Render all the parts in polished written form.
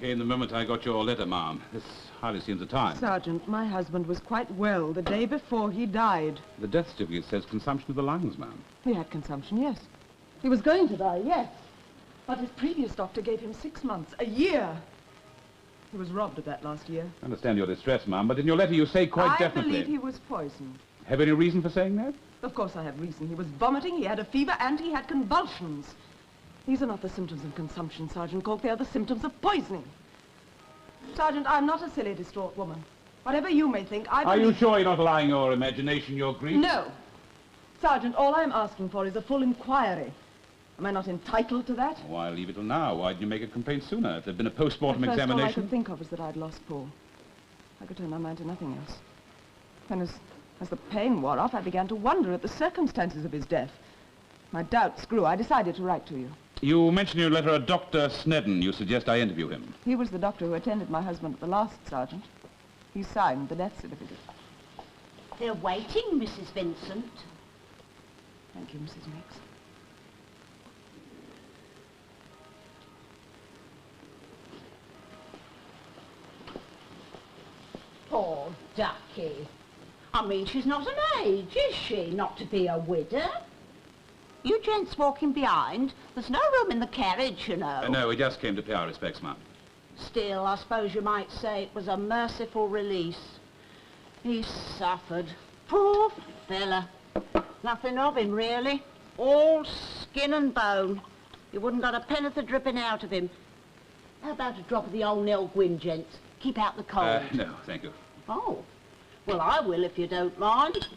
Came the moment I got your letter, ma'am. This hardly seems the time. Sergeant, my husband was quite well the day before he died. The death certificate says consumption of the lungs, ma'am. He had consumption, yes. He was going to die, yes. But his previous doctor gave him 6 months, a year. He was robbed of that last year. I understand your distress, ma'am, but in your letter you say quite definitely... I believe he was poisoned. Have any reason for saying that? Of course I have reason. He was vomiting, he had a fever, and he had convulsions. These are not the symptoms of consumption, Sergeant Cork. They are the symptoms of poisoning. Sergeant, I'm not a silly, distraught woman. Whatever you may think, I believe... Are you sure you're not allowing your imagination, your grief? No. Sergeant, all I'm asking for is a full inquiry. Am I not entitled to that? Why leave it till now? Why didn't you make a complaint sooner? If there'd been a post-mortem examination... All I could think of was that I'd lost Paul. I could turn my mind to nothing else. Then as the pain wore off, I began to wonder at the circumstances of his death. My doubts grew. I decided to write to you. You mentioned in your letter a Dr. Snedden. You suggest I interview him. He was the doctor who attended my husband at the last, Sergeant. He signed the death certificate. They're waiting, Mrs. Vincent. Thank you, Mrs. Mix. Poor ducky. I mean, she's not an age, is she, not to be a widow? You gents walking behind? There's no room in the carriage, you know. No, we just came to pay our respects, ma'am. Still, I suppose you might say it was a merciful release. He suffered. Poor fella. Nothing of him, really. All skin and bone. You wouldn't got a penn'orth dripping out of him. How about a drop of the old Nell Gwyn, gents? Keep out the cold. No, thank you. Oh. Well, I will if you don't mind.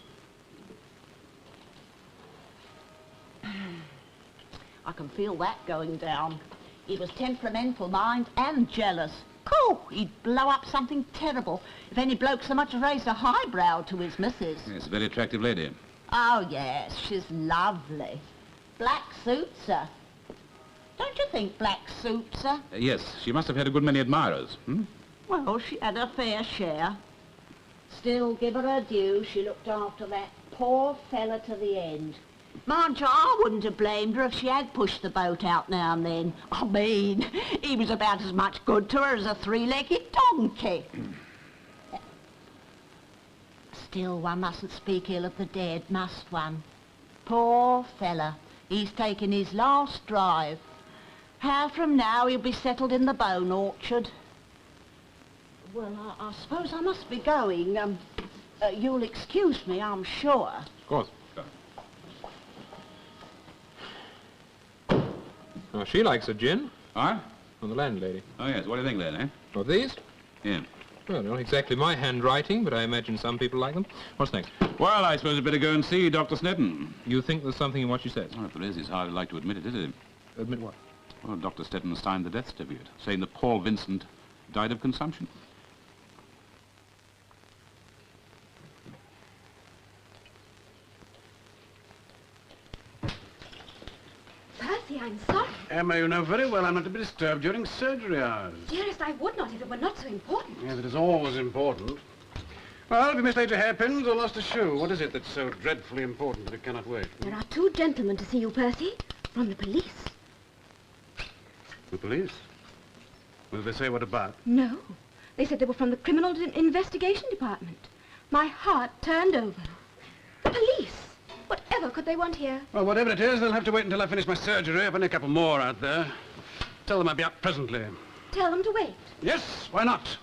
I can feel that going down. He was temperamental, mind, and jealous. Cool, he'd blow up something terrible if any bloke so much as raised a highbrow to his missus. Yes, a very attractive lady. Oh, yes, she's lovely. Black suits her. Don't you think black suits her? Yes, she must have had a good many admirers. Well, she had her fair share. Still, give her her due, she looked after that poor fella to the end. Mind you, I wouldn't have blamed her if she had pushed the boat out now and then. I mean, he was about as much good to her as a three-legged donkey. Still, one mustn't speak ill of the dead, must one? Poor fella, he's taken his last drive. How from now he'll be settled in the bone orchard. Well, I suppose I must be going. You'll excuse me, I'm sure. Of course. Oh, she likes a gin. Huh? From the landlady. Oh, yes. What do you think, then, eh? Of these? Yeah. Well, not exactly my handwriting, but I imagine some people like them. What's next? Well, I suppose I'd better go and see Dr. Snedden. You think there's something in what she says? Well, if there is, he's hardly like to admit it, is he? Admit what? Well, Dr. Snedden signed the death certificate, saying that Paul Vincent died of consumption. Percy, I'm sorry. Emma, you know very well I'm not to be disturbed during surgery hours. Dearest, I would not if it were not so important. Yes, it is always important. Well, have you mislaid your hairpins or lost a shoe? What is it that's so dreadfully important that it cannot wait? There are 2 gentlemen to see you, Percy, from the police. The police? Well, did they say what about? No. They said they were from the Criminal Investigation Department. My heart turned over. The police! Whatever could they want here? Well, whatever it is, they'll have to wait until I finish my surgery. I've only a couple more out there. Tell them I'll be up presently. Tell them to wait. Yes, why not?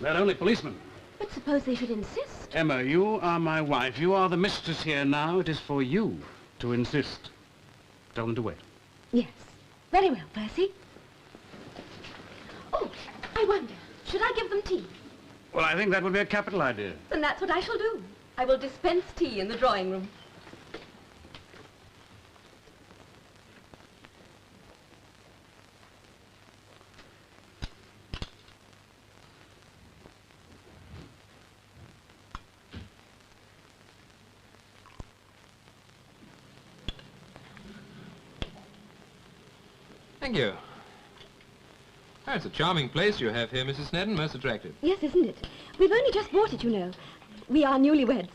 They're only policemen. But suppose they should insist. Emma, you are my wife. You are the mistress here now. It is for you to insist. Tell them to wait. Yes. Very well, Percy. Oh, I wonder, should I give them tea? Well, I think that would be a capital idea. Then that's what I shall do. I will dispense tea in the drawing room. Thank you. Oh, it's a charming place you have here, Mrs. Snedden. Most attractive. Yes, isn't it? We've only just bought it, you know. We are newlyweds.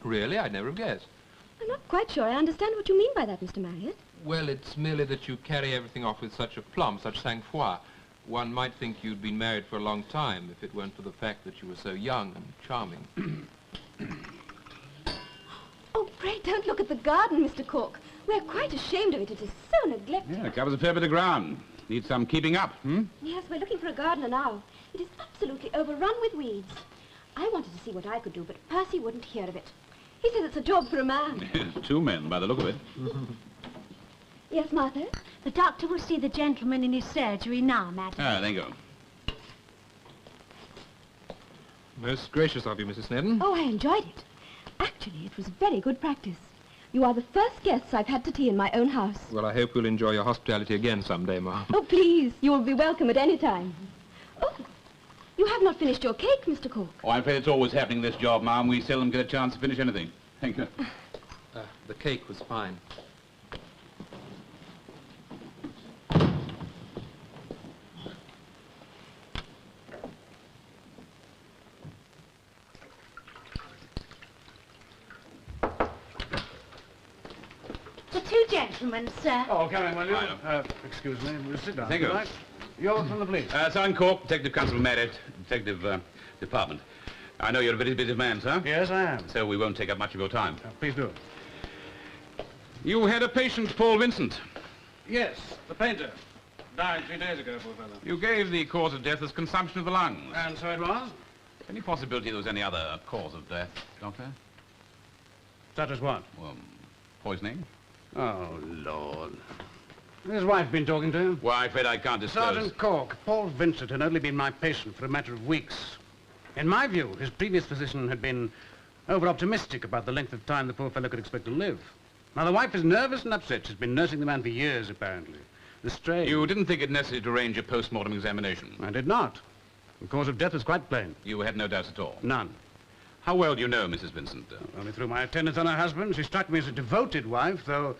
Really? I'd never have guessed. I'm not quite sure I understand what you mean by that, Mr. Marriott. Well, it's merely that you carry everything off with such aplomb, such sang-froid. One might think you'd been married for a long time if it weren't for the fact that you were so young and charming. Oh, pray don't look at the garden, Mr. Cork. We're quite ashamed of it. It is so neglected. Yeah, it covers a fair bit of ground. Needs some keeping up, Yes, we're looking for a gardener now. It is absolutely overrun with weeds. I wanted to see what I could do, but Percy wouldn't hear of it. He says it's a job for a man. Two men, by the look of it. Yes, Martha? The doctor will see the gentleman in his surgery now, madam. Ah, there you go. Most gracious of you, Mrs. Snedden. Oh, I enjoyed it. Actually, it was very good practice. You are the first guests I've had to tea in my own house. Well, I hope you'll enjoy your hospitality again someday, ma'am. Oh, please. You will be welcome at any time. Oh, you have not finished your cake, Mr. Cork. Oh, I'm afraid it's always happening, this job, ma'am. We seldom get a chance to finish anything. Thank you. The cake was fine. The two gentlemen, sir. Oh, come in, will you? Right. Excuse me. We'll sit down. Thank you. Right. You're from the police. Sergeant Cork, Detective Constable Merritt, Detective Department. I know you're a very busy man, sir. Yes, I am. So we won't take up much of your time. Please do. You had a patient, Paul Vincent. Yes, the painter. Died 3 days ago, poor fellow. You gave the cause of death as consumption of the lungs. And so it was? Any possibility there was any other cause of death, Doctor? Such as what? Well, poisoning? Oh, Lord. Has his wife been talking to him? Well, I'm afraid I can't disclose. Sergeant Cork, Paul Vincent had only been my patient for a matter of weeks. In my view, his previous physician had been over-optimistic about the length of time the poor fellow could expect to live. Now, the wife is nervous and upset. She's been nursing the man for years, apparently. The strain... You didn't think it necessary to arrange a post-mortem examination? I did not. The cause of death was quite plain. You had no doubts at all? None. How well do you know Mrs. Vincent? Only through my attendance on her husband. She struck me as a devoted wife, though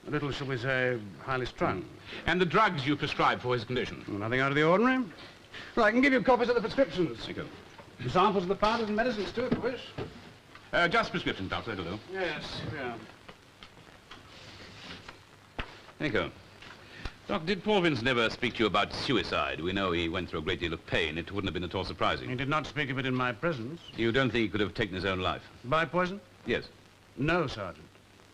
a little, shall we say, highly strung. And the drugs you prescribed for his condition? Well, nothing out of the ordinary. Well, I can give you copies of the prescriptions. Thank you. Samples of the powders and medicines, too, if you wish. Just prescriptions, Doctor, that'll do. Yes, yeah. Thank you. Doc, did Paul Vincent ever speak to you about suicide? We know he went through a great deal of pain. It wouldn't have been at all surprising. He did not speak of it in my presence. You don't think he could have taken his own life? By poison? Yes. No, Sergeant.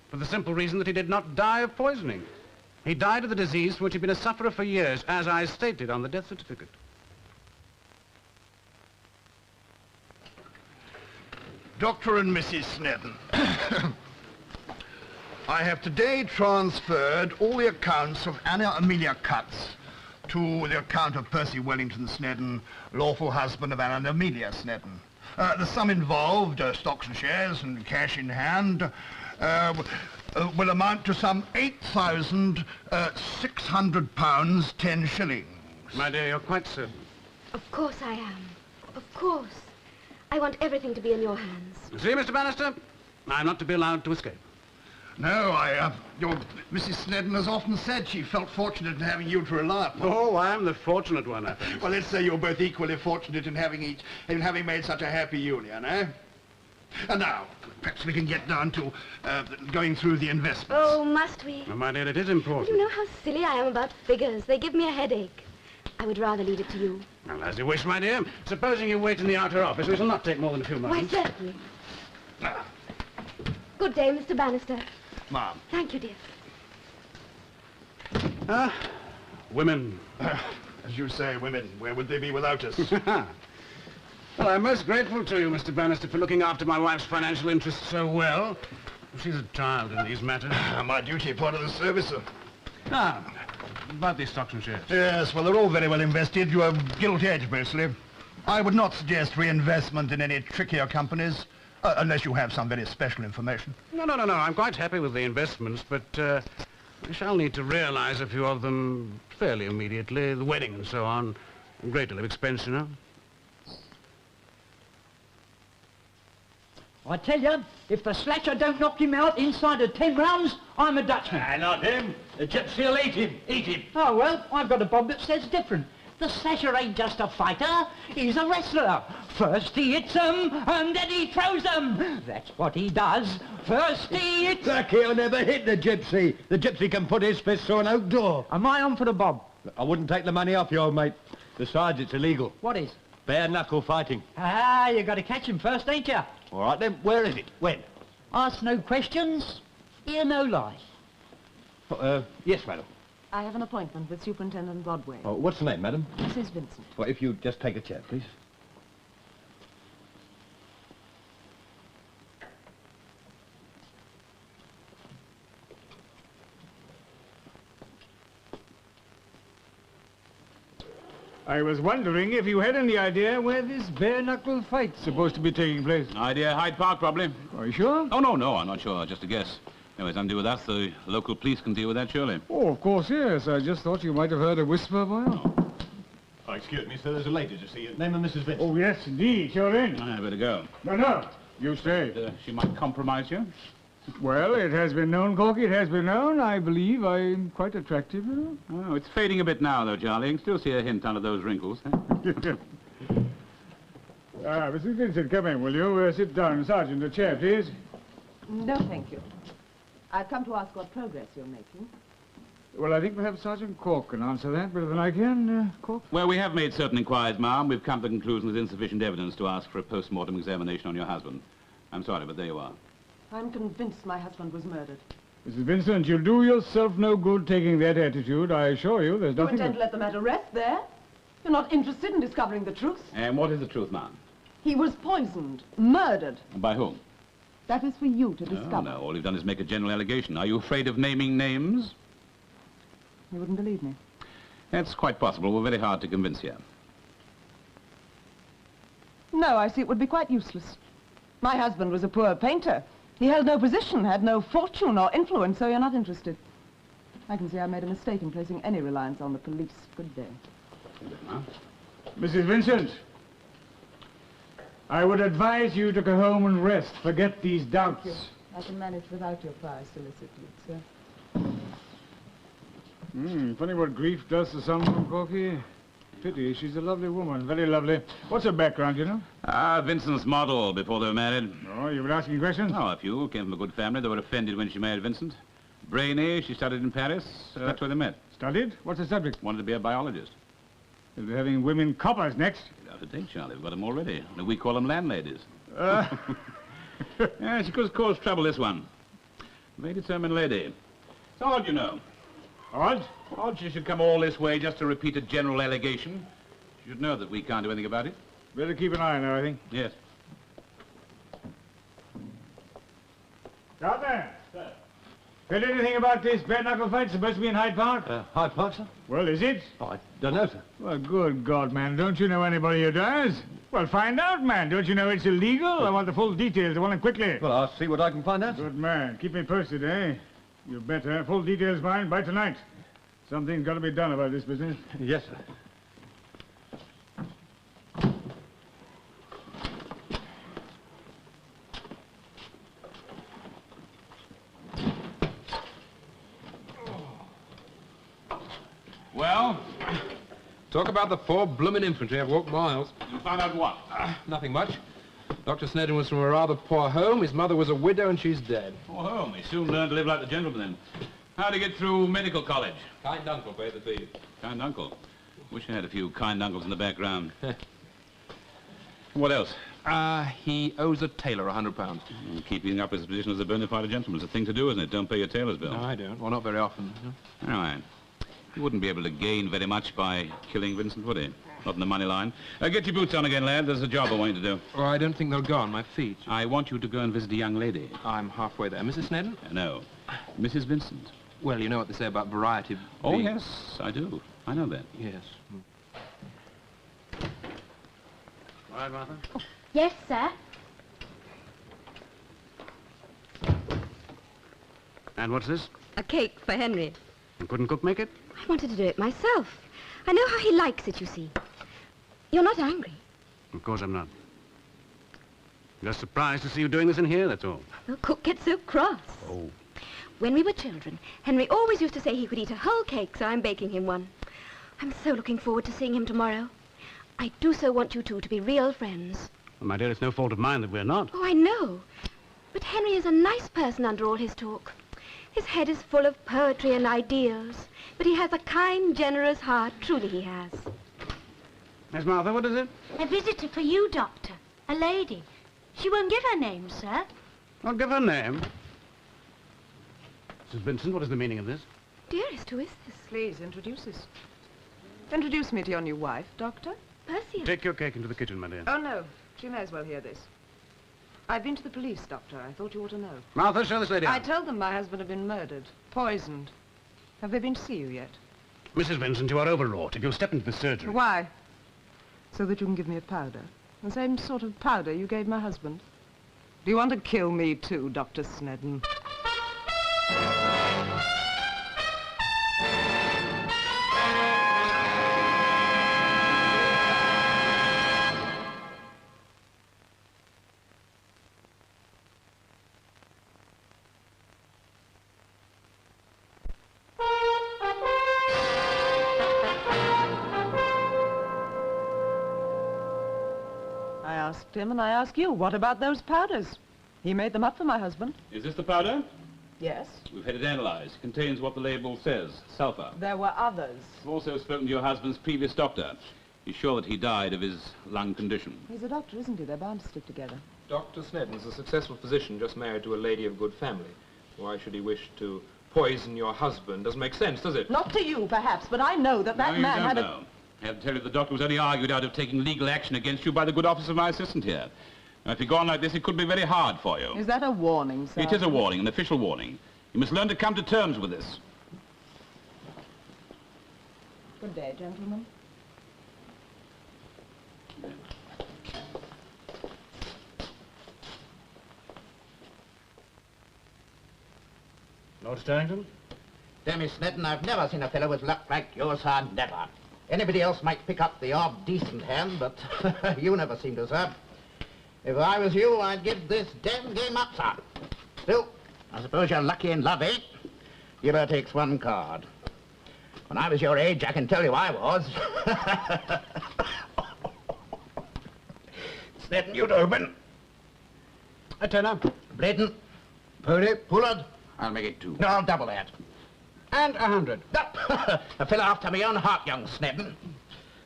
For the simple reason that he did not die of poisoning. He died of the disease for which he'd been a sufferer for years, as I stated on the death certificate. Dr. and Mrs. Snedden, I have today transferred all the accounts of Anna Amelia Cutts to the account of Percy Wellington Snedden, lawful husband of Anna Amelia Snedden. The sum involved, stocks and shares and cash in hand, will amount to some £8,600, 10 shillings. My dear, you're quite certain. Of course I am. Of course. I want everything to be in your hands. See, Mr. Bannister, I'm not to be allowed to escape. No, your Mrs. Snedden has often said she felt fortunate in having you to rely upon. Oh, I am the fortunate one, I think. Well, let's say you're both equally fortunate in having made such a happy union, eh? And now, perhaps we can get down to going through the investments. Oh, must we? Oh, my dear, it is important. You know how silly I am about figures. They give me a headache. I would rather leave it to you. Well, as you wish, my dear. Supposing you wait in the outer office, we shall not take more than a few Why, moments. certainly. Good day, Mr. Bannister. Ma'am. Thank you, dear. Women. As you say, women, where would they be without us? Well, I'm most grateful to you, Mr. Bannister, for looking after my wife's financial interests so well. She's a child in these matters. My duty, part of the service, sir. Ah, about these stocks and shares. Yes, well, they're all very well invested. You are gilt-edged, mostly. I would not suggest reinvestment in any trickier companies, unless you have some very special information. No. I'm quite happy with the investments, but we shall need to realize a few of them fairly immediately. The wedding and so on. A great deal of expense, you know. I tell you, if the slasher don't knock him out inside of 10 rounds, I'm a Dutchman. Not him. The gypsy will eat him. Eat him. Oh, well, I've got a bob that says different. The slasher ain't just a fighter, he's a wrestler. First he hits them, and then he throws them. That's what he does. First he hits... He'll never hit the gypsy. The gypsy can put his fist through an oak door. Am I on for the bob? I wouldn't take the money off you, old mate. The sergeant's illegal. What is? Bare-knuckle fighting. Ah, you got to catch him first, ain't you? All right, then. Where is it? When? Ask no questions, hear no lies. Yes, madam. I have an appointment with Superintendent Broadway. Oh, what's the name, madam? Mrs. Vincent. Well, if you just take a chair, please. I was wondering if you had any idea where this bare-knuckle fight's supposed to be taking place. Idea, Hyde Park, probably. Are you sure? Oh, no, I'm not sure. Just a guess. Anyways, nothing to do with us. The local police can deal with that, surely. Oh, of course, yes. I just thought you might have heard a whisper by now. Oh, excuse me, sir. There's a lady to see you. Name of Mrs. Vincent. Oh, yes, indeed. You're in. I better go. No. You stay. She might compromise you. Well, it has been known, Corky, it has been known. I believe I'm quite attractive, you know. Oh, it's fading a bit now, though, Charlie. You can still see a hint under those wrinkles. Mrs. Vincent, come in, will you? Sit down. Sergeant, a chair, please. No, thank you. I've come to ask what progress you're making. Well, I think perhaps Sergeant Cork can answer that better than I can. Cork? Well, we have made certain inquiries, ma'am. We've come to the conclusion there's insufficient evidence to ask for a post-mortem examination on your husband. I'm sorry, but there you are. I'm convinced my husband was murdered. Mrs. Vincent, you'll do yourself no good taking that attitude. I assure you there's You nothing... intend to let the matter rest there? You're not interested in discovering the truth? And what is the truth, ma'am? He was poisoned, murdered. And by whom? That is for you to discover. No, all you've done is make a general allegation. Are you afraid of naming names? You wouldn't believe me. That's quite possible. We're very hard to convince here. No, I see it would be quite useless. My husband was a poor painter. He held no position, had no fortune or influence, so you're not interested. I can see I made a mistake in placing any reliance on the police. Good day. Mrs. Vincent, I would advise you to go home and rest. Forget these doubts. Thank you. I can manage without your prior solicitude, sir. Funny what grief does to someone, Corky. Pity, she's a lovely woman, very lovely. What's her background, you know? Vincent's model before they were married. Oh, you were asking questions? Oh, a few. Came from a good family. They were offended when she married Vincent. Brainy, she studied in Paris. That's where they met. Studied? What's the subject? Wanted to be a biologist. They'll be having women coppers next. You have to think, Charlie. We've got them already. Only we call them landladies. Yeah, she could cause trouble, this one. Very determined lady. It's odd, you know. Odd? Odd she should come all this way just to repeat a general allegation. She should know that we can't do anything about it. Better keep an eye on her, I think. Yes. Out there! Sir. Heard anything about this bare-knuckle fight supposed to be in Hyde Park? Hyde Park, sir? Well, is it? Oh, I don't know, sir. Well, good God, man. Don't you know anybody who does? Well, find out, man. Don't you know it's illegal? I want the full details. I want them quickly. Well, I'll see what I can find out. Good man. Keep me posted, eh? You better. Full details, mind, by tonight. Something's got to be done about this business. Yes, sir. Well? Talk about the poor bloomin' infantry. I've walked miles. You found out what? Nothing much. Dr. Snedden was from a rather poor home. His mother was a widow and she's dead. Poor home. He soon learned to live like the gentleman then. How'd he get through medical college? Kind uncle paid the fee. Kind uncle. Wish I had a few kind uncles in the background. What else? He owes a tailor £100. Keeping up his position as a bona fide gentleman is a thing to do, isn't it? Don't pay your tailor's bill. No, I don't. Well, not very often. All right. He wouldn't be able to gain very much by killing Vincent, would he? Not in the money line. Get your boots on again, lad. There's a job I want you to do. Well, I don't think they'll go on my feet. I want you to go and visit a young lady. I'm halfway there. Mrs. Snedden? No. Mrs. Vincent. Well, you know what they say about variety. Oh, yes, I do. I know that. Yes. All right, Martha? Yes, sir. And what's this? A cake for Henry. And couldn't cook make it? I wanted to do it myself. I know how he likes it, you see. You're not angry. Of course I'm not. Just surprised to see you doing this in here, that's all. The cook gets so cross. Oh. When we were children, Henry always used to say he could eat a whole cake, so I'm baking him one. I'm so looking forward to seeing him tomorrow. I do so want you two to be real friends. Well, my dear, it's no fault of mine that we're not. Oh, I know. But Henry is a nice person under all his talk. His head is full of poetry and ideals, but he has a kind, generous heart. Truly he has. Miss Martha, what is it? A visitor for you, Doctor. A lady. She won't give her name, sir. I'll give her name. Mrs. Vincent, what is the meaning of this? Dearest, who is this? Please, introduce us. Introduce me to your new wife, Doctor. Percy. Take your cake into the kitchen, my dear. Oh, no. She may as well hear this. I've been to the police, Doctor. I thought you ought to know. Martha, show this lady out. I told them my husband had been murdered, poisoned. Have they been to see you yet? Mrs. Vincent, you are overwrought. If you'll step into the surgery... Why? So that you can give me a powder. The same sort of powder you gave my husband. Do you want to kill me too, Dr. Snedden? I asked him, and I ask you, what about those powders? He made them up for my husband. Is this the powder? Yes. We've had it analyzed. It contains what the label says, sulfur. There were others. I've also spoken to your husband's previous doctor. He's sure that he died of his lung condition. He's a doctor, isn't he? They're bound to stick together. Dr. Snedden's a successful physician just married to a lady of good family. Why should he wish to poison your husband? Doesn't make sense, does it? Not to you, perhaps, but I know that that No, you man don't had know. I have to tell you the doctor was only argued out of taking legal action against you by the good office of my assistant here. Now, if you go on like this, it could be very hard for you. Is that a warning, sir? It is a warning, an official warning. You must learn to come to terms with this. Good day, gentlemen. Lord Starrington? Damn it, Snedden, I've never seen a fellow with luck like yours, sir, never. Anybody else might pick up the odd decent hand, but you never seem to, sir. If I was you, I'd give this damn game up, sir. Still, I suppose you're lucky in love, eh? Giver takes one card. When I was your age, I can tell you I was. Snedden, you'd open. A tenner. Braden. Purdy. Pollard. I'll make it 2. No, I'll double that. And 100. A fellow after my own heart, young Snedden.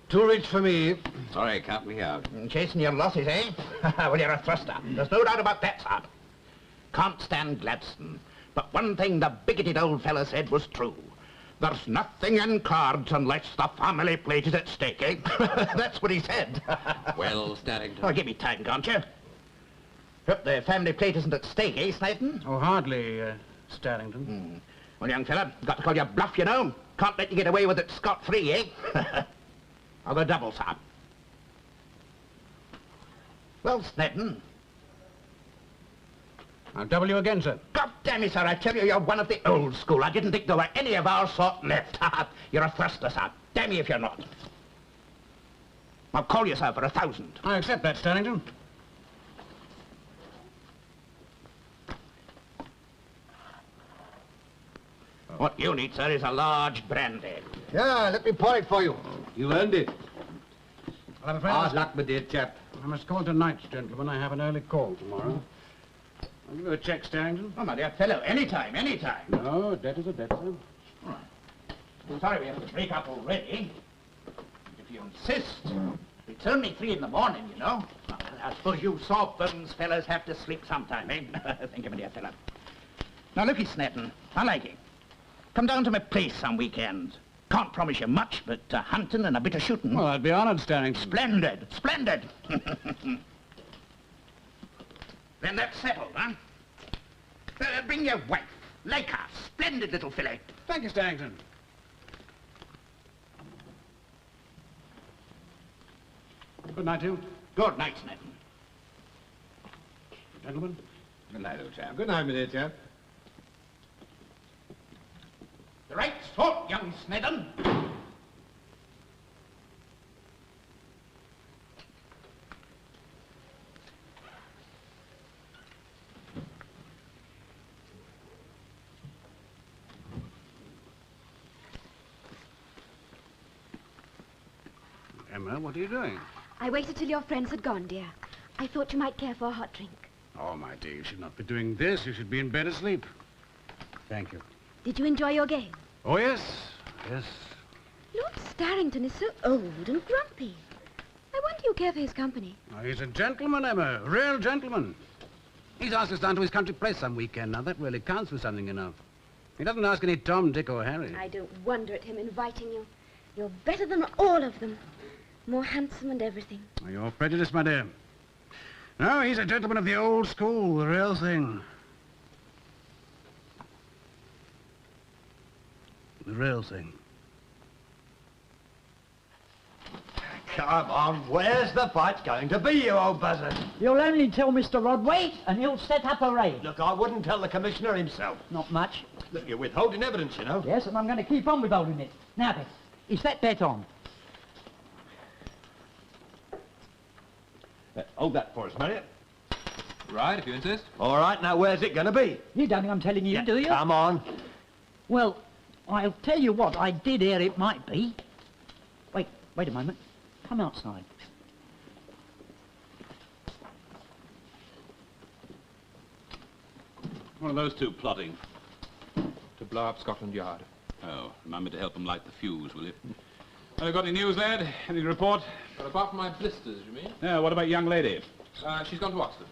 2 rich for me. Sorry, count me out. Chasing your losses, eh? Well, you're a thruster. There's no doubt about that, sir. Can't stand Gladstone. But one thing the bigoted old fellow said was true. There's nothing in cards unless the family plate is at stake, eh? That's what he said. Well, Starrington. Oh, give me time, can't you? Hope the family plate isn't at stake, eh, Snedden? Oh, hardly, Starrington. Well, young fella, got to call your bluff, you know. Can't let you get away with it scot-free, eh? I'll go double, sir. Well, Snedden. I'll double you again, sir. God damn it, sir, I tell you, you're one of the old school. I didn't think there were any of our sort left. You're a thruster, sir. Damn me if you're not. I'll call you, sir, for 1,000. I accept that, Starrington. What you need, sir, is a large brandy. Yeah, let me pour it for you. You earned it. Well, I'm afraid Hard luck, my dear chap. I must call tonight, gentlemen. I have an early call tomorrow. I'll give you a check, Starrington. Oh, my dear fellow, anytime, anytime. No, a debt is a debt, sir. I'm sorry we have to break up already. If you insist. It's only 3 in the morning, you know. I suppose you soft-bones fellas have to sleep sometime, eh? Think of it, dear fellow. Now, looky, Snedden, I like it. Come down to my place some weekends. Can't promise you much, but hunting and a bit of shooting. Well, I'd be honored, Starrington. Splendid, splendid. Then that's settled, huh? Bring your wife. Like her. Splendid little filly. Thank you, Starrington. Good night to you. Good night, Snedden. Gentlemen. Good night, old chap. Good night, my dear chap. The right sort, young Snedden. Emma, what are you doing? I waited till your friends had gone, dear. I thought you might care for a hot drink. Oh, my dear, you should not be doing this. You should be in bed asleep. Thank you. Did you enjoy your game? Oh, yes. Yes. Lord Starrington is so old and grumpy. do you care for his company? Oh, he's a gentleman, Emma. A real gentleman. He's asked us down to his country place some weekend. Now, that really counts for something, you know. He doesn't ask any Tom, Dick, or Harry. I don't wonder at him inviting you. You're better than all of them. More handsome and everything. Oh, you're prejudiced, my dear. No, he's a gentleman of the old school, the real thing. The real thing. Come on, where's the fight going to be, you old buzzard? You'll only tell Mr. Rodway, and he'll set up a raid. Look, I wouldn't tell the Commissioner himself. Not much. Look, you're withholding evidence, you know. Yes, and I'm going to keep on withholding it. Now then, is that bet on? Hold that for us, Marriott. Right, if you insist. All right, now where's it going to be? You don't think I'm telling you, do you? Come on. Well, I'll tell you what I did hear it might be. Wait a moment. Come outside. What are those two plotting? To blow up Scotland Yard. Oh, remember to help them light the fuse, will you? Well, got any news, lad? Any report? But apart from my blisters, you mean? Yeah, what about young lady? She's gone to Oxford.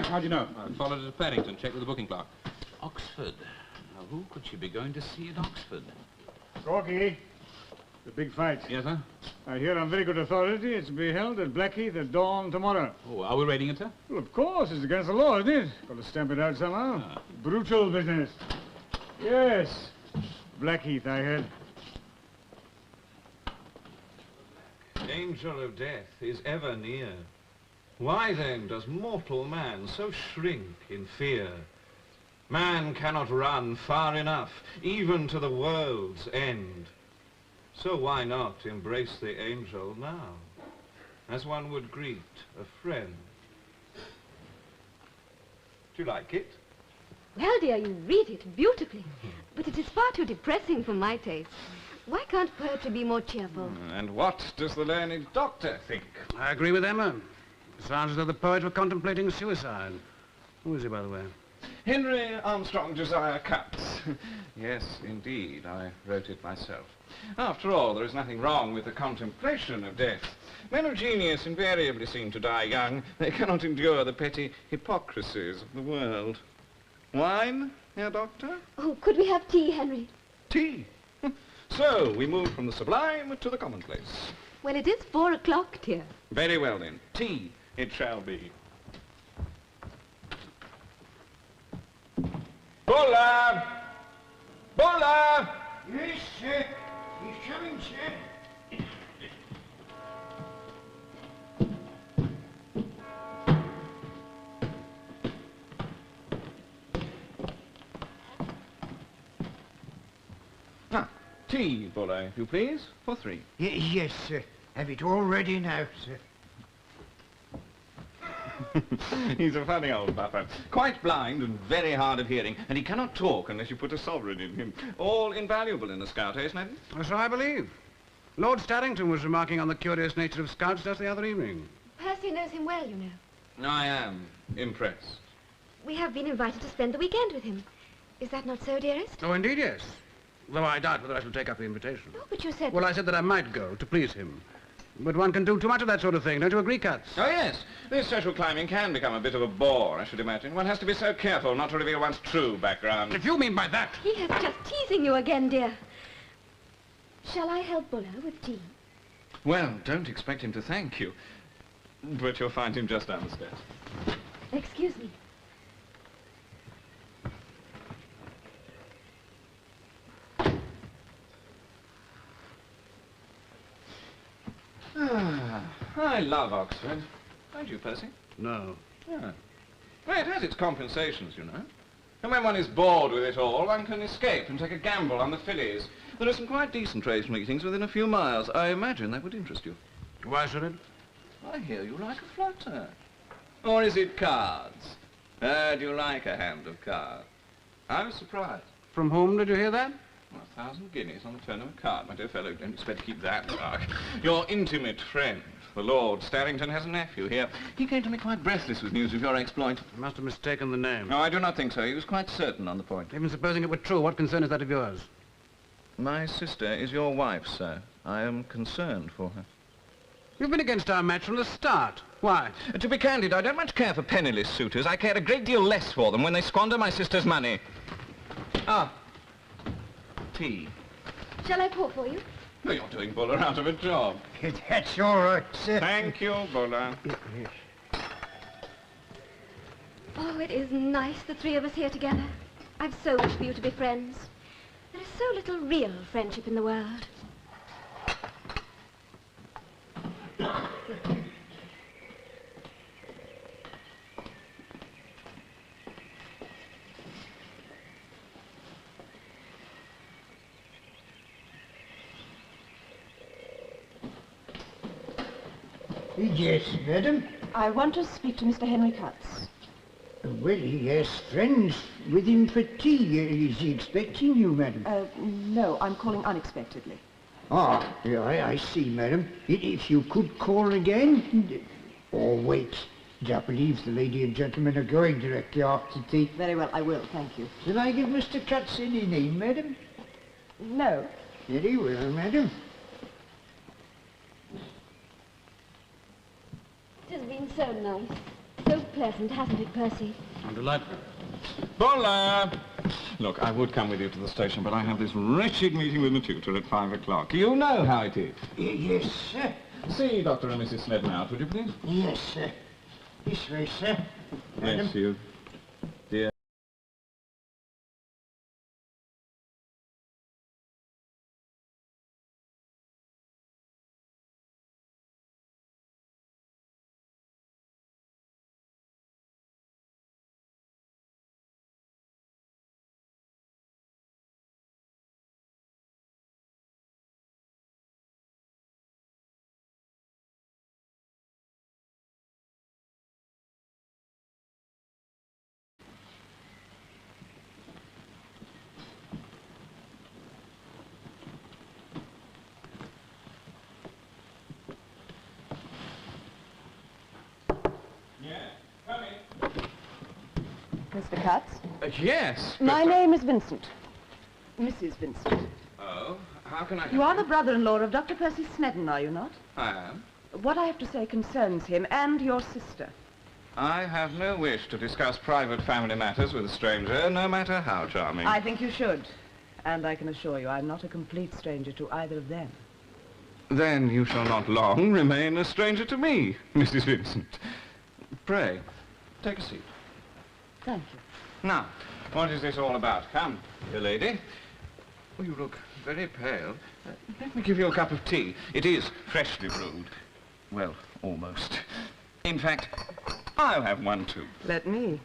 How do you know? I followed her to Paddington, checked with the booking clerk. Oxford. Now, who could she be going to see at Oxford? Corky, the big fight. Yes, sir? I hear on very good authority it's to be held at Blackheath at dawn tomorrow. Oh, are we raiding it, sir? Well, of course, it's against the law, isn't it? Got to stamp it out somehow. Brutal business. Yes. Blackheath, I heard. Angel of death is ever near. Why then does mortal man so shrink in fear? Man cannot run far enough, even to the world's end. So why not embrace the angel now, as one would greet a friend? Do you like it? Well, dear, you read it beautifully. But it is far too depressing for my taste. Why can't poetry be more cheerful? And what does the learned doctor think? I agree with Emma. It sounds as though the poet were contemplating suicide. Who is he, by the way? Henry Armstrong Josiah Cutts. Yes, indeed, I wrote it myself. After all, there is nothing wrong with the contemplation of death. Men of genius invariably seem to die young. They cannot endure the petty hypocrisies of the world. Wine, Herr Doctor? Oh, could we have tea, Henry? Tea? So, we move from the sublime to the commonplace. Well, it is 4 o'clock, dear. Very well, then. Tea it shall be. Buller! Buller! Yes, sir. He's coming, sir. Tea, Buller, if you please, for 3. Yes, sir. Have it all ready now, sir. He's a funny old buffer. Quite blind and very hard of hearing, and he cannot talk unless you put a sovereign in him. All invaluable in a scout, eh, Snedden? So I believe. Lord Starrington was remarking on the curious nature of scouts just the other evening. Percy knows him well, you know. I am impressed. We have been invited to spend the weekend with him. Is that not so, dearest? Oh, indeed, yes. Though I doubt whether I shall take up the invitation. Oh, but you said... Well, I said that I might go to please him. But one can do too much of that sort of thing, don't you agree, Cutts? Oh, yes. This social climbing can become a bit of a bore, I should imagine. One has to be so careful not to reveal one's true background. If you mean by that... He has just teasing you again, dear. Shall I help Buller with tea? Well, don't expect him to thank you. But you'll find him just down the stairs. Excuse me. I love Oxford. Don't you, Percy? No. Yeah. Well, it has its compensations, you know. And when one is bored with it all, one can escape and take a gamble on the fillies. There are some quite decent race meetings within a few miles. I imagine that would interest you. Why should it? I hear you like a flutter. Or is it cards? Heard you like a hand of cards. I was surprised. From whom did you hear that? 1,000 guineas on the turn of a card, my dear fellow. Don't expect to keep that dark. Your intimate friend, the Lord Starrington, has a nephew here. He came to me quite breathless with news of your exploit. You must have mistaken the name. No, I do not think so. He was quite certain on the point. Even supposing it were true, what concern is that of yours? My sister is your wife, sir. I am concerned for her. You've been against our match from the start. Why? To be candid, I don't much care for penniless suitors. I care a great deal less for them when they squander my sister's money. Ah. Tea. Shall I pour for you? No, you're doing Buller out of a job. That's all right, sir. Thank you, Buller. Oh, it is nice, the three of us here together. I've so wished for you to be friends. There is so little real friendship in the world. Yes, madam. I want to speak to Mr. Henry Cutts. Well, he has friends with him for tea. Is he expecting you, madam? No, I'm calling unexpectedly. Ah, yeah, I see, madam. If you could call again. Or wait. I believe the lady and gentleman are going directly after tea. Very well, I will, thank you. Shall I give Mr. Cutts any name, madam? No. Very well, madam. It has been so nice. So pleasant, hasn't it, Percy? I'm delightful. Buller! Look, I would come with you to the station, but I have this wretched meeting with the tutor at 5 o'clock. You know how it is. Yes, sir. See Dr. and Mrs. Snedden out, would you please? Yes, sir. This way, sir. Madam. Bless you. Dear. Mr. Cutts? Yes. My name is Vincent. Mrs. Vincent. Oh, how can I... You are the brother-in-law of Dr. Percy Snedden, are you not? I am. What I have to say concerns him and your sister. I have no wish to discuss private family matters with a stranger, no matter how charming. I think you should. And I can assure you I'm not a complete stranger to either of them. Then you shall not long remain a stranger to me, Mrs. Vincent. Pray, take a seat. Thank you. Now, what is this all about? Come, dear lady. Oh, you look very pale. Let me give you a cup of tea. It is freshly brewed. Well, almost. In fact, I'll have one too. Let me.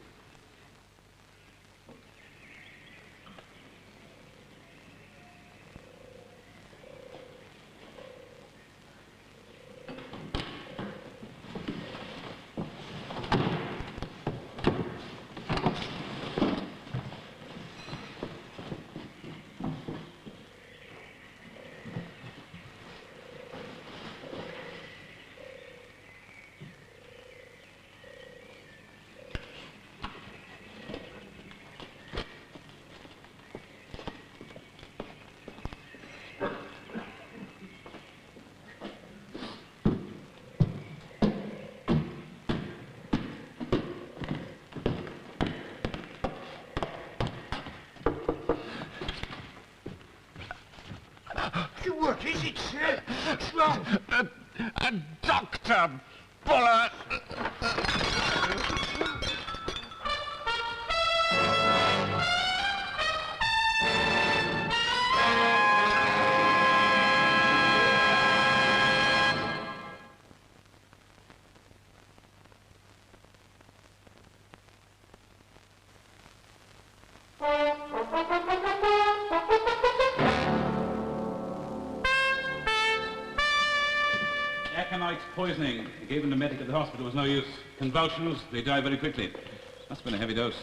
What is it, sir? What's wrong? A doctor, Buller. Aconite poisoning. They gave them the medic at the hospital. There was no use. Convulsions. They died very quickly. Must have been a heavy dose.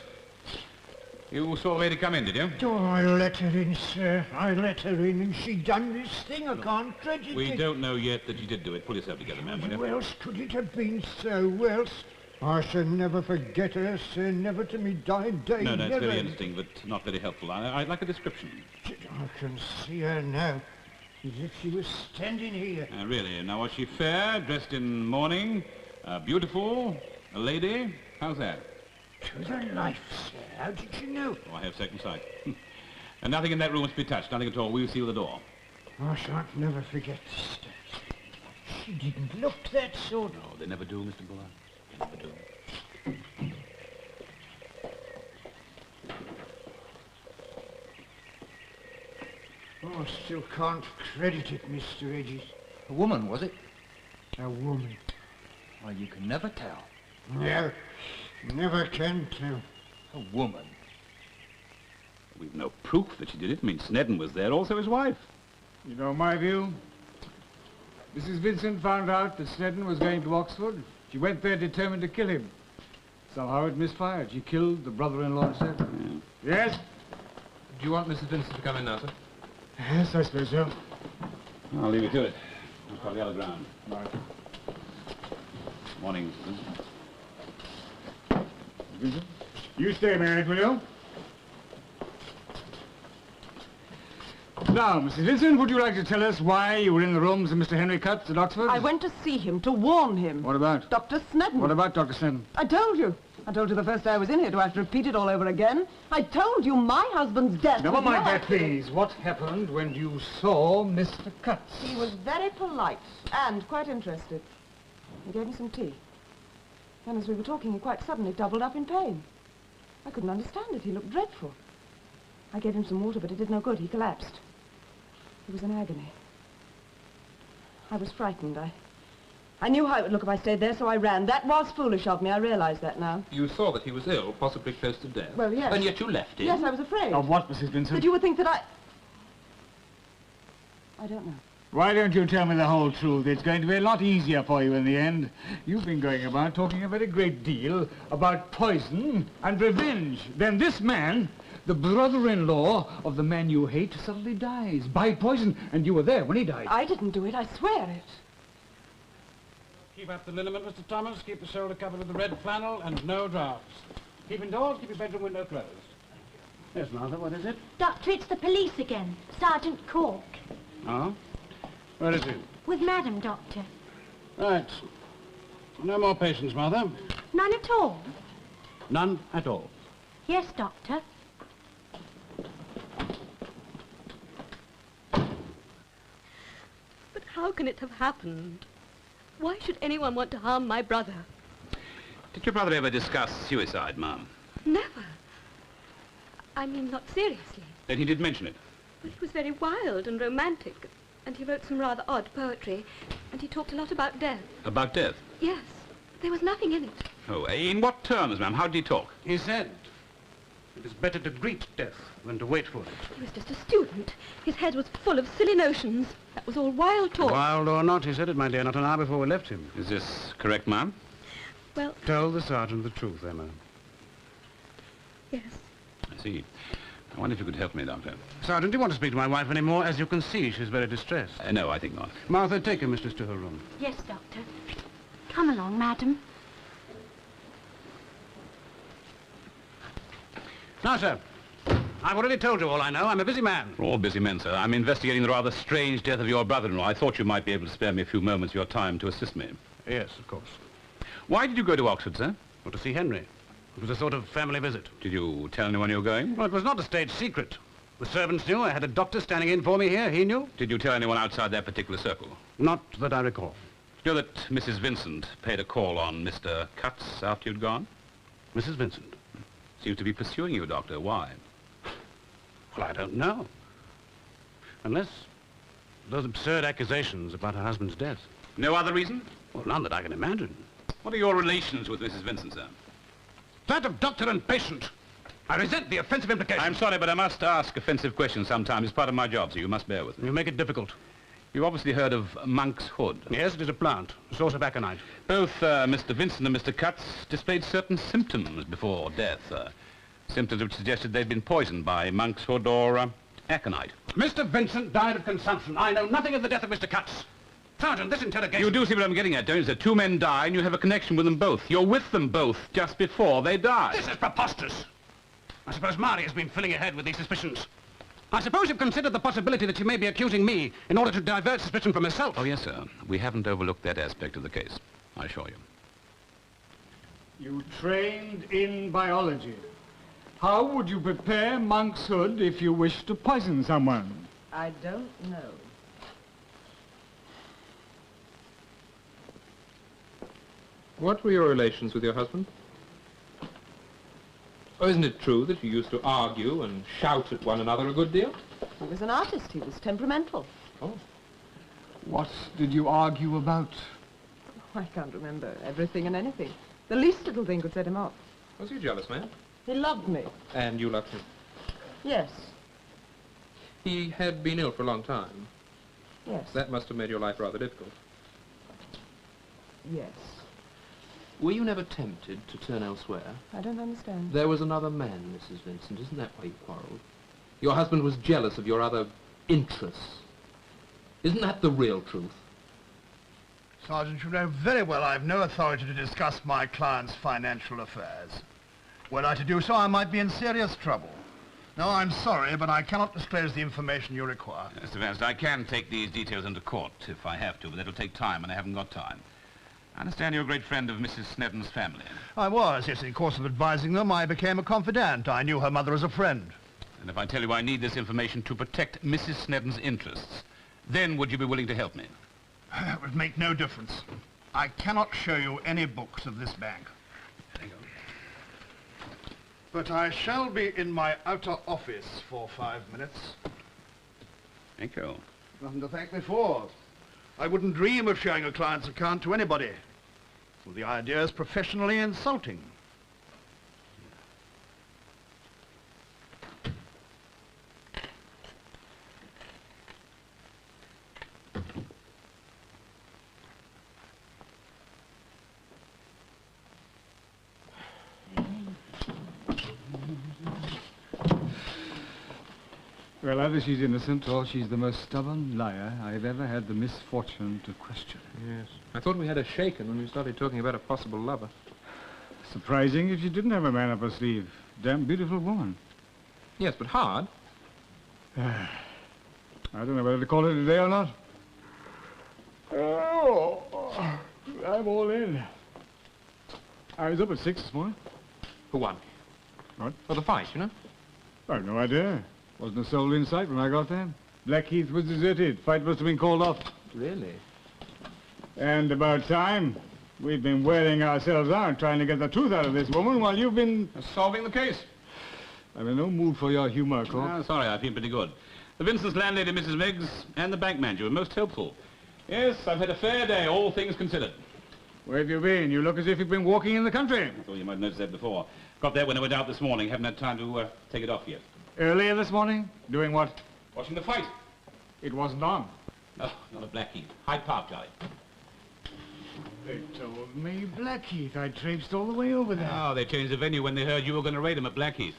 You saw the lady come in, did you? Oh, I let her in, sir. I let her in and she done this thing. I can't credit it. We don't know yet that you did do it. Pull yourself together, man, will you? Who else could it have been so? Who else? I shall never forget her, sir. Never to me dying day. No, it's never. very interesting, but not very helpful. I'd like a description. I can see her now. As if she was standing here. Really? Now, was she fair, dressed in mourning, beautiful, a lady? How's that? To the life, sir. How did you know? Oh, I have second sight. And nothing in that room must be touched, nothing at all. We'll seal the door. I shan't never forget the steps. She didn't look that sort. No, they never do, Mr. Buller. They never do. Oh, I still can't credit it, Mr. Edges. A woman, was it? A woman. Well, you can never tell. No, never can tell. A woman. We've no proof that she did it. I mean, Snedden was there, also his wife. You know my view? Mrs. Vincent found out that Snedden was going to Oxford. She went there determined to kill him. Somehow it misfired. She killed the brother-in-law instead. Yeah. Yes? Do you want Mrs. Vincent to come in now, sir? Yes, I suppose so. I'll leave you to it. I'll call the other ground. Right. Morning, Vincent. Vincent? You stay a minute, will you? Now, Mrs. Vincent, would you like to tell us why you were in the rooms of Mr. Henry Cutts at Oxford? I went to see him to warn him. What about? Dr. Snedden. What about Dr. Snedden? I told you. I told you the first day I was in here. Do I have to repeat it all over again? I told you my husband's death. Never was mind not- that, please. What happened when you saw Mr. Cutts? He was very polite and quite interested. He gave me some tea. Then as we were talking, he quite suddenly doubled up in pain. I couldn't understand it. He looked dreadful. I gave him some water, but it did no good. He collapsed. He was in agony. I was frightened. I knew how it would look if I stayed there, so I ran. That was foolish of me. I realize that now. You saw that he was ill, possibly close to death. Well, yes. And yet you left him. Yes, I was afraid. Of what, Mrs. Vincent? That you would think that I don't know. Why don't you tell me the whole truth? It's going to be a lot easier for you in the end. You've been going about talking a very great deal about poison and revenge. Then this man, the brother-in-law of the man you hate, suddenly dies by poison, and you were there when he died. I didn't do it, I swear it. Keep up the liniment, Mr. Thomas. Keep the shoulder covered with the red flannel and no drafts. Keep indoors, keep your bedroom window closed. Yes, Martha, what is it? Doctor, it's the police again. Sergeant Cork. Oh? Where is he? With Madam, Doctor. Right. No more patients, Martha. None at all? None at all. Yes, Doctor. But how can it have happened? Why should anyone want to harm my brother? Did your brother ever discuss suicide, Ma'am? Never. I mean, not seriously. Then he did mention it. Well, he was very wild and romantic, and he wrote some rather odd poetry, and he talked a lot about death. About death? Yes. There was nothing in it. Oh, in what terms, ma'am? How did he talk? He said it is better to greet death than to wait for it. He was just a student. His head was full of silly notions. That was all wild talk. Wild or not, he said it, my dear, not an hour before we left him. Is this correct, ma'am? Well... Tell the sergeant the truth, Emma. Yes. I see. I wonder if you could help me, Doctor. Sergeant, do you want to speak to my wife any more? As you can see, she's very distressed. No, I think not. Martha, take your mistress to her room. Yes, Doctor. Come along, Madam. Now, sir, I've already told you all I know. I'm a busy man. We're all busy men, sir. I'm investigating the rather strange death of your brother-in-law. I thought you might be able to spare me a few moments of your time to assist me. Yes, of course. Why did you go to Oxford, sir? Well, to see Henry. It was a sort of family visit. Did you tell anyone you were going? Well, it was not a state secret. The servants knew. I had a doctor standing in for me here. He knew. Did you tell anyone outside that particular circle? Not that I recall. You know that Mrs. Vincent paid a call on Mr. Cutts after you'd gone? Mrs. Vincent? Seems to be pursuing you, Doctor. Why? Well, I don't know. Unless those absurd accusations about her husband's death. No other reason? Well, none that I can imagine. What are your relations with Mrs. Vincent, sir? That of doctor and patient. I resent the offensive implications. I'm sorry, but I must ask offensive questions sometimes. It's part of my job, so you must bear with me. You make it difficult. You've obviously heard of Monk's Hood. Yes, it is a plant, a source of aconite. Both Mr. Vincent and Mr. Cutts displayed certain symptoms before death. Symptoms which suggested they'd been poisoned by Monk's Hood or aconite. Mr. Vincent died of consumption. I know nothing of the death of Mr. Cutts. Sergeant, this interrogation... You do see what I'm getting at, don't you, sir? Two men die and you have a connection with them both. You're with them both just before they die. This is preposterous. I suppose Mari has been filling her head with these suspicions. I suppose you've considered the possibility that she may be accusing me in order to divert suspicion from herself. Oh, yes, sir. We haven't overlooked that aspect of the case, I assure you. You trained in biology. How would you prepare monk's hood if you wished to poison someone? I don't know. What were your relations with your husband? Oh, isn't it true that you used to argue and shout at one another a good deal? He was an artist. He was temperamental. Oh. What did you argue about? I can't remember everything and anything. The least little thing could set him off. Was he a jealous man? He loved me. And you loved him? Yes. He had been ill for a long time. Yes. That must have made your life rather difficult. Yes. Were you never tempted to turn elsewhere? I don't understand. There was another man, Mrs. Vincent. Isn't that why you quarrelled? Your husband was jealous of your other interests. Isn't that the real truth? Sergeant, you know very well I've no authority to discuss my client's financial affairs. Were I to do so, I might be in serious trouble. No, I'm sorry, but I cannot disclose the information you require. Mr. Vincent, I can take these details into court if I have to, but that'll take time, and I haven't got time. I understand you're a great friend of Mrs. Snedden's family. I was, yes. In the course of advising them, I became a confidant. I knew her mother as a friend. And if I tell you I need this information to protect Mrs. Snedden's interests, then would you be willing to help me? It would make no difference. I cannot show you any books of this bank. There you go. But I shall be in my outer office for 5 minutes. Thank you. Nothing to thank me for. I wouldn't dream of showing a client's account to anybody. Well, the idea is professionally insulting. Well, either she's innocent or she's the most stubborn liar I've ever had the misfortune to question. Yes. I thought we had her shaken when we started talking about a possible lover. Surprising if she didn't have a man up her sleeve. Damn beautiful woman. Yes, but hard. I don't know whether to call it a day or not. Oh, I'm all in. I was up at 6 this morning. For what? What? For the fight, you know? I've no idea. Wasn't a soul in sight when I got there. Blackheath was deserted. Fight must have been called off. Really? And about time. We've been wearing ourselves out trying to get the truth out of this woman while you've been Solving the case. I'm in no mood for your humor, Cork. Ah, sorry, I feel pretty good. The Vincent's landlady, Mrs. Miggs, and the bank manager were most helpful. Yes, I've had a fair day, all things considered. Where have you been? You look as if you've been walking in the country. I thought you might have noticed that before. Got there when I went out this morning. Haven't had time to take it off yet. Earlier this morning? Doing what? Watching the fight. It wasn't on. Oh, not a Blackheath. Hyde Park, Charlie. They told me Blackheath. I traipsed all the way over there. Oh, they changed the venue when they heard you were going to raid them at Blackheath.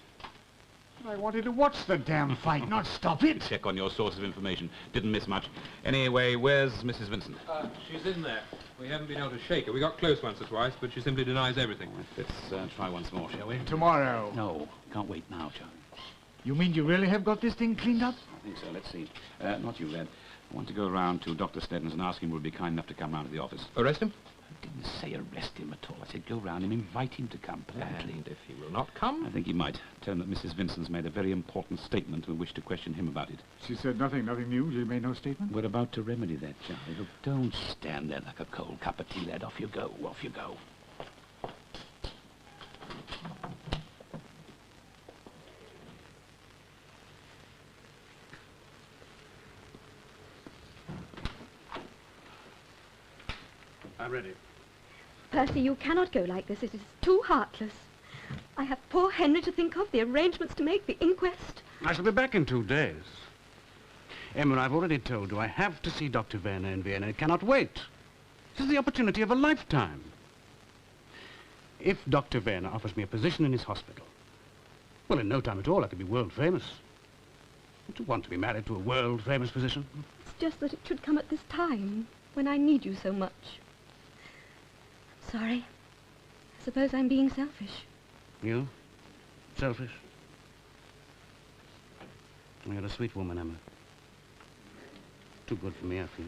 I wanted to watch the damn fight, not stop it. Check on your source of information. Didn't miss much. Anyway, where's Mrs. Vincent? She's in there. We haven't been able to shake her. We got close once or twice, but she simply denies everything. Let's try once more, shall we? Tomorrow. No, can't wait now, Charlie. You mean you really have got this thing cleaned up? I think so. Let's see. Not you, Red. I want to go round to Dr. Snedden's and ask him would be kind enough to come round to the office. Arrest him? I didn't say arrest him at all. I said go round and invite him to come politely. And if he will not come? I think he might. Tell him that Mrs. Vincent's made a very important statement and we wish to question him about it. She said nothing new. She made no statement? We're about to remedy that, Charlie. Look, don't stand there like a cold cup of tea, lad. Off you go. Off you go. I'm ready. Percy, you cannot go like this. It is too heartless. I have poor Henry to think of, the arrangements to make, the inquest. I shall be back in 2 days. Emma, I've already told you I have to see Dr. Werner in Vienna. It cannot wait. This is the opportunity of a lifetime. If Dr. Werner offers me a position in his hospital, well, in no time at all, I could be world famous. Don't you want to be married to a world famous physician? It's just that it should come at this time, when I need you so much. Sorry. I suppose I'm being selfish. You? Selfish? You're a sweet woman, Emma. Too good for me, I feel.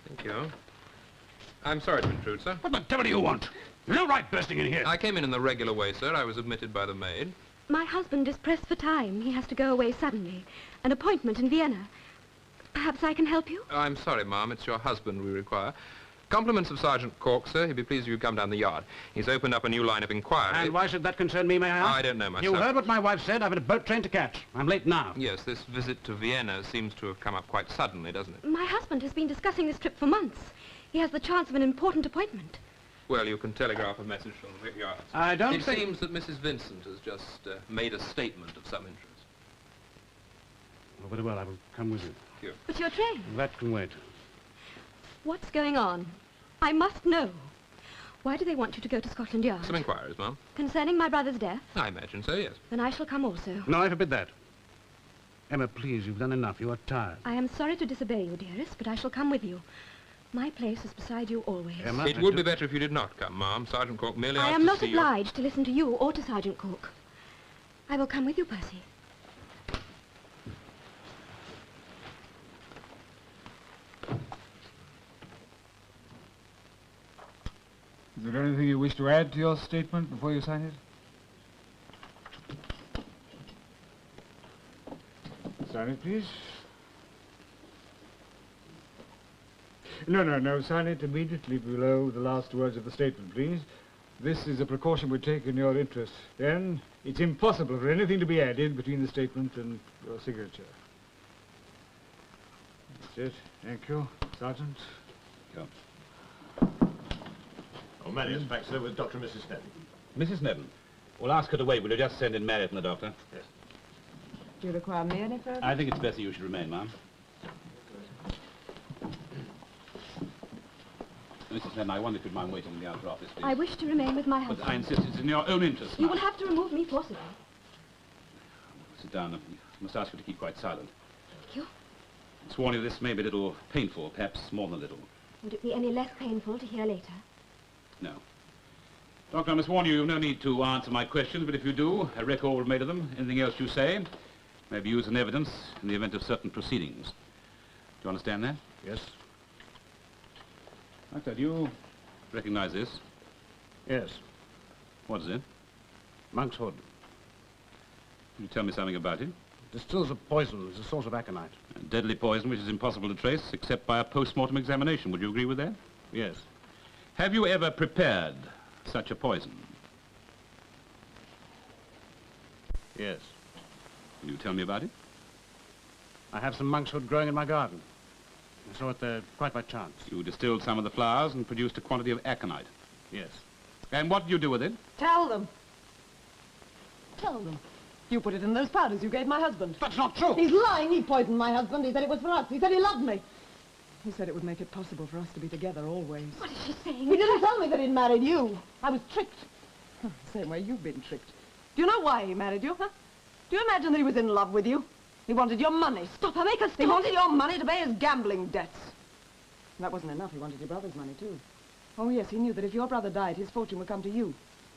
Thank you. I'm sorry to intrude, sir. What the devil do you want? You've no right bursting in here. I came in the regular way, sir. I was admitted by the maid. My husband is pressed for time. He has to go away suddenly. An appointment in Vienna. Perhaps I can help you? I'm sorry, ma'am. It's your husband we require. Compliments of Sergeant Cork, sir. He'd be pleased if you'd come down the yard. He's opened up a new line of inquiry. And why should that concern me, may I ask? I don't know myself. You heard what my wife said. I've got a boat train to catch. I'm late now. Yes, this visit to Vienna seems to have come up quite suddenly, doesn't it? My husband has been discussing this trip for months. He has the chance of an important appointment. Well, you can telegraph a message from the yard. I don't think... It seems that Mrs. Vincent has just made a statement of some interest. Oh, very well, I will come with you. Thank you. But your train? That can wait. What's going on? I must know. Why do they want you to go to Scotland Yard? Some inquiries, ma'am. Concerning my brother's death? I imagine so, yes. Then I shall come also. No, I forbid that. Emma, please, you've done enough. You are tired. I am sorry to disobey you, dearest, but I shall come with you. My place is beside you always. Emma, it would be better if you did not come, ma'am. Sergeant Cork merely asked I am to not see obliged to listen to you or to Sergeant Cork. I will come with you, Percy. Is there anything you wish to add to your statement before you sign it? Sign it, please. No, sign it immediately below the last words of the statement, please. This is a precaution we take in your interest. Then, it's impossible for anything to be added between the statement and your signature. That's it. Thank you, Sergeant. Come. Oh, Marriott's back, sir, with Dr. and Mrs. Snedden. Mrs. Snedden. We'll ask her to wait. Will you just send in Marriott and the doctor? Yes. Do you require me any further? I think it's best that you should remain, ma'am. Mrs. Snedden, I wonder if you'd mind waiting in the outer office, please. I wish to remain with my husband. But I insist it's in your own interest, You ma'am. will have to remove me forcibly. Sit down. I must ask you to keep quite silent. Thank you. It's warning you this may be a little painful, perhaps more than a little. Would it be any less painful to hear later? No. Doctor, I must warn you, you've no need to answer my questions, but if you do, a record will be made of them. Anything else you say may be used as evidence in the event of certain proceedings. Do you understand that? Yes. Doctor, do you recognize this? Yes. What is it? Monk's hood. Can you tell me something about it? It distills a poison. It's a source of aconite. A deadly poison which is impossible to trace except by a post-mortem examination. Would you agree with that? Yes. Have you ever prepared such a poison? Yes. Can you tell me about it? I have some monk's hood growing in my garden. I saw it there quite by chance. You distilled some of the flowers and produced a quantity of aconite. Yes. And what did you do with it? Tell them. Tell them. You put it in those powders you gave my husband. That's not true. He's lying. He poisoned my husband. He said it was for us. He said he loved me. He said it would make it possible for us to be together always. What is she saying? He didn't tell me that he'd married you. I was tricked. Same way you've been tricked. Do you know why he married you, huh? Do you imagine that he was in love with you? He wanted your money. Stop her, make her stop. He wanted your money to pay his gambling debts. And that wasn't enough. He wanted your brother's money, too. Oh, yes, he knew that if your brother died, his fortune would come to you.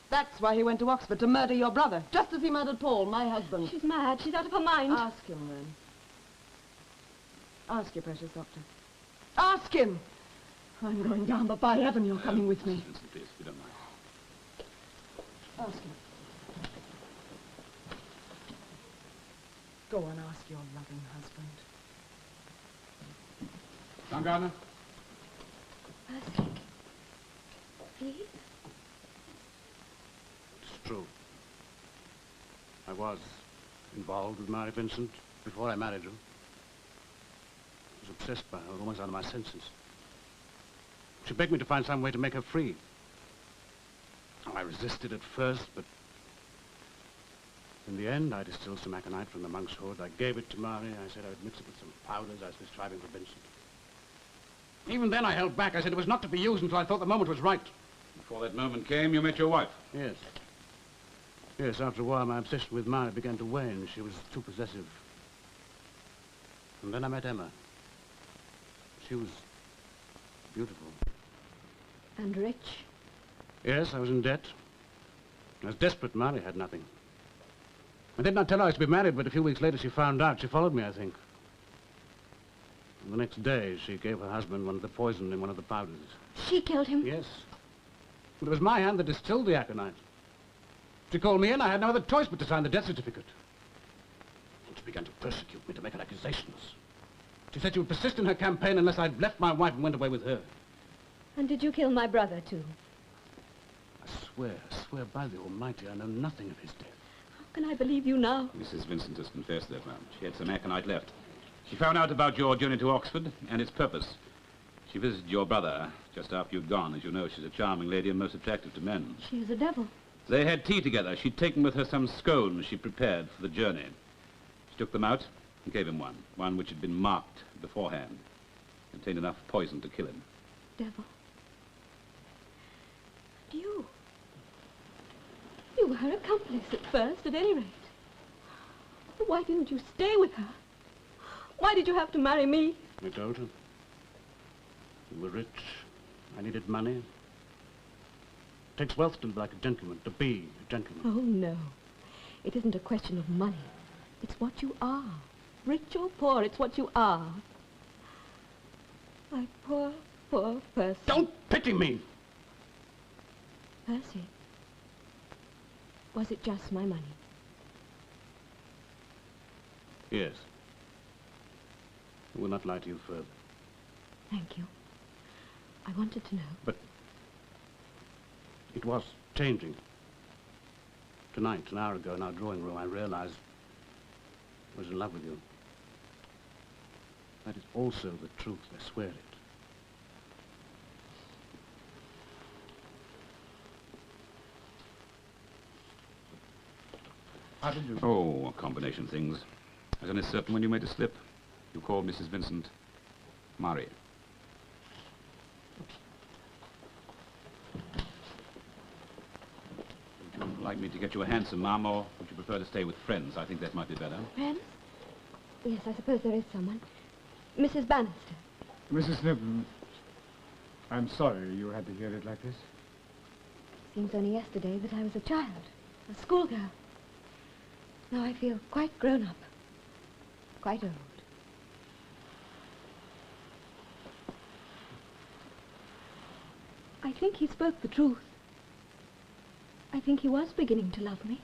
That's why he went to Oxford, to murder your brother, just as he murdered Paul, my husband. She's mad. She's out of her mind. Ask him, then. Ask your precious doctor. Ask him! I'm going down, but by heaven you're coming with me. Vincent, please, if you don't mind. Ask him. Go and ask your loving husband. John Gardner? Percy. Please? It's true. I was involved with Mary Vincent before I married her. I was obsessed by her, almost out of my senses. She begged me to find some way to make her free. I resisted at first, but in the end, I distilled some aconite from the monk's hood. I gave it to Mary. I said I would mix it with some powders I was prescribing for Vincent. Even then, I held back. I said it was not to be used until I thought the moment was right. Before that moment came, you met your wife. Yes. Yes, after a while, my obsession with Mary began to wane. She was too possessive. And then I met Emma. She was beautiful. And rich. Yes, I was in debt. I was desperate. Mary had nothing. I did not tell her I was to be married, but a few weeks later she found out. She followed me, I think. And the next day, she gave her husband one of the poison in one of the powders. She killed him? Yes. But it was my hand that distilled the aconite. She called me in. I had no other choice but to sign the death certificate. And she began to persecute me, to make her accusations. She said she would persist in her campaign unless I'd left my wife and went away with her. And did you kill my brother, too? I swear by the Almighty, I know nothing of his death. How can I believe you now? Mrs. Vincent has confessed that, ma'am. She had some aconite left. She found out about your journey to Oxford and its purpose. She visited your brother just after you'd gone. As you know, she's a charming lady and most attractive to men. She is a devil. They had tea together. She'd taken with her some scones she prepared for the journey. She took them out and gave him one which had been marked beforehand. Contained enough poison to kill him. Devil. And you? You were her accomplice at first, at any rate. Why didn't you stay with her? Why did you have to marry me? I told her. You were rich. I needed money. It takes wealth to be like a gentleman, to be a gentleman. Oh, no. It isn't a question of money. It's what you are. Rich or poor, it's what you are. My poor, poor Percy. Don't pity me! Percy, was it just my money? Yes. I will not lie to you further. Thank you. I wanted to know. But it was changing. Tonight, an hour ago, in our drawing room, I realized I was in love with you. That is also the truth, I swear it. How did you? Oh, combination things. I was only certain when you made a slip. You called Mrs. Vincent Murray. Would you like me to get you a hansom, ma'am, or would you prefer to stay with friends? I think that might be better. Friends? Yes, I suppose there is someone. Mrs. Bannister. Mrs. Snibden, I'm sorry you had to hear it like this. Seems only yesterday that I was a child, a schoolgirl. Now I feel quite grown up, quite old. I think he spoke the truth. I think he was beginning to love me.